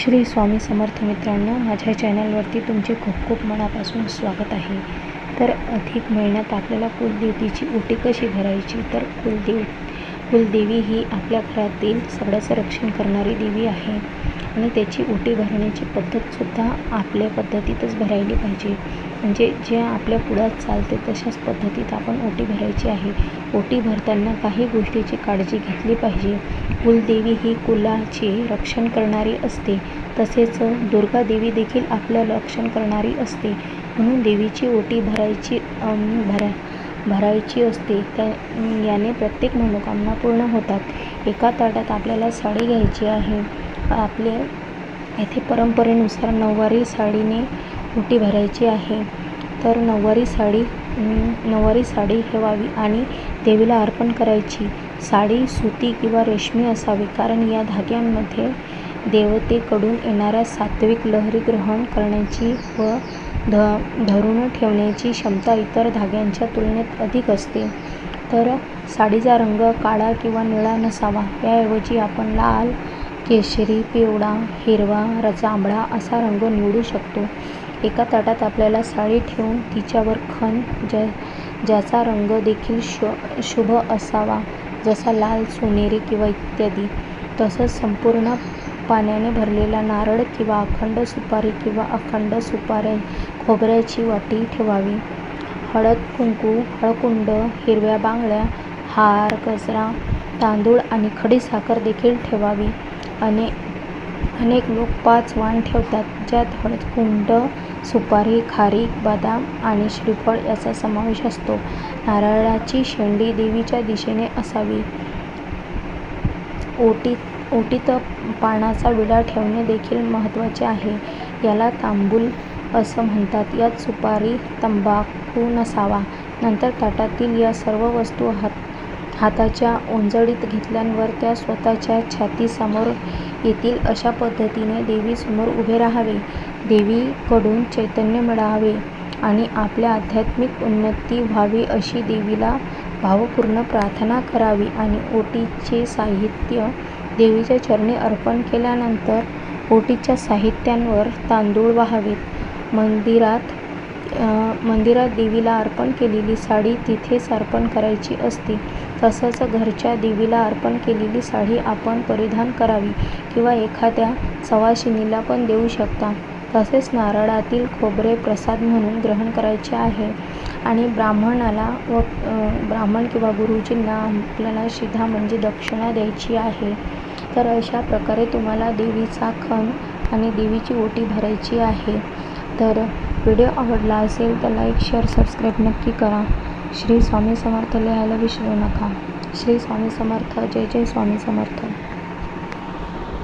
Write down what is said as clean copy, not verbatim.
श्री स्वामी समर्थ मित्रांनो, माझ्या चॅनलवरती तुमचे खूप खूप मनापासून स्वागत आहे. तर अधिक महिन्यात आपल्याला कुलदेवतेची ओटी कशी भरायची, तर कुलदेवी ही आपल्या घरातील सगळ्याचं रक्षण करणारी देवी आहे आणि त्याची ओटी भरण्याची पद्धतसुद्धा आपल्या पद्धतीतच भरायली पाहिजे. म्हणजे जे आपल्या पुढ्यात चालते तशाच पद्धतीत आपण ओटी भरायची आहे. ओटी भरताना काही गोष्टीची काळजी घेतली पाहिजे. कुलदेवी ही कुलाचे रक्षण करणारी असते, तसेच दुर्गा देवी देखील आपलं रक्षण करणारी असते. म्हणून देवीची ओटी भरायची असते. याने प्रत्येक मनोकामना पूर्ण होतात. एका ताटात आपल्याला साडी घ्यायची आहे. आपल्या येथे परंपरेनुसार नऊवारी साडीने ओटी भरायची आहे. तर नऊवारी साडी ठेवावी आणि देवीला अर्पण करायची. साडी सुती किंवा रेशमी असावी, कारण या धाग्यांमध्ये देवतेकडून येणाऱ्या सात्विक लहरी ग्रहण करण्याची व धरून ठेवण्याची क्षमता इतर धाग्यांच्या तुलनेत अधिक असते. तर साडीचा रंग काळा किंवा निळा नसावा. याऐवजी आपण लाल, केशरी, पिवळा, हिरवा, जांभळा असा रंग निवडू शकतो. एका ताटात आपल्याला साडी ठेवून तिच्यावर खण, ज्याचा रंग देखील शुभ असावा, जसा लाल, सोनेरी किंवा इत्यादी. तसंच संपूर्ण पाण्याने भरलेला नारळ किंवा अखंड सुपारी किंवा अखंड खोबऱ्याची वाटी ठेवावी. हळद कुंकू, हळकुंड, हिरव्या बांगड्या, हार, गजरा, तांदूळ आणि खडीसाखर देखील ठेवावी. अनेक लोक 5 वाण ठेवतात, ज्यात हळदकुंड, सुपारी, खारीक, बदाम आणि श्रीफळ याचा समावेश असतो. नारळाची शेंडी देवीच्या दिशेने असावी. ओटीत पानाचा विडा ठेवणे देखील महत्त्वाचे आहे. याला तांबूल असं म्हणतात. यात सुपारी, तंबाखू नसावा. नंतर ताटातील या सर्व वस्तू हाताच्या ओंजळीत घेतल्यावर त्या स्वतःच्या छातीसमोर येतील अशा पद्धतीने देवीसमोर उभे राहावे. देवीकडून चैतन्य मिळावे आणि आपल्या आध्यात्मिक उन्नती व्हावी अशी देवीला भावपूर्ण प्रार्थना करावी आणि ओटीचे साहित्य देवीच्या चरणी अर्पण केल्यानंतर ओटीच्या साहित्यांवर तांदूळ वाहावेत. मंदिरात देवीला अर्पण केलेली साडी तिथेच अर्पण करायची असते. तसंच घरच्या देवीला अर्पण केलेली साडी आपण परिधान करावी किंवा एखाद्या सवाशिणीला पण देऊ शकता. तसेच नारळातील खोबरे प्रसाद म्हणून ग्रहण करायचे आहे आणि ब्राह्मण किंवा गुरुजींना आपल्याला शिधा म्हणजे दक्षिणा द्यायची आहे. तर अशा प्रकारे तुम्हाला देवीचा खण आणि देवीची ओटी भरायची आहे. तर व्हिडिओ आवडला असेल तर लाईक, शेअर, सबस्क्राईब नक्की करा. श्री स्वामी समर्थ लिहायला विसरू नका. श्री स्वामी समर्थ. जय जय स्वामी समर्थ.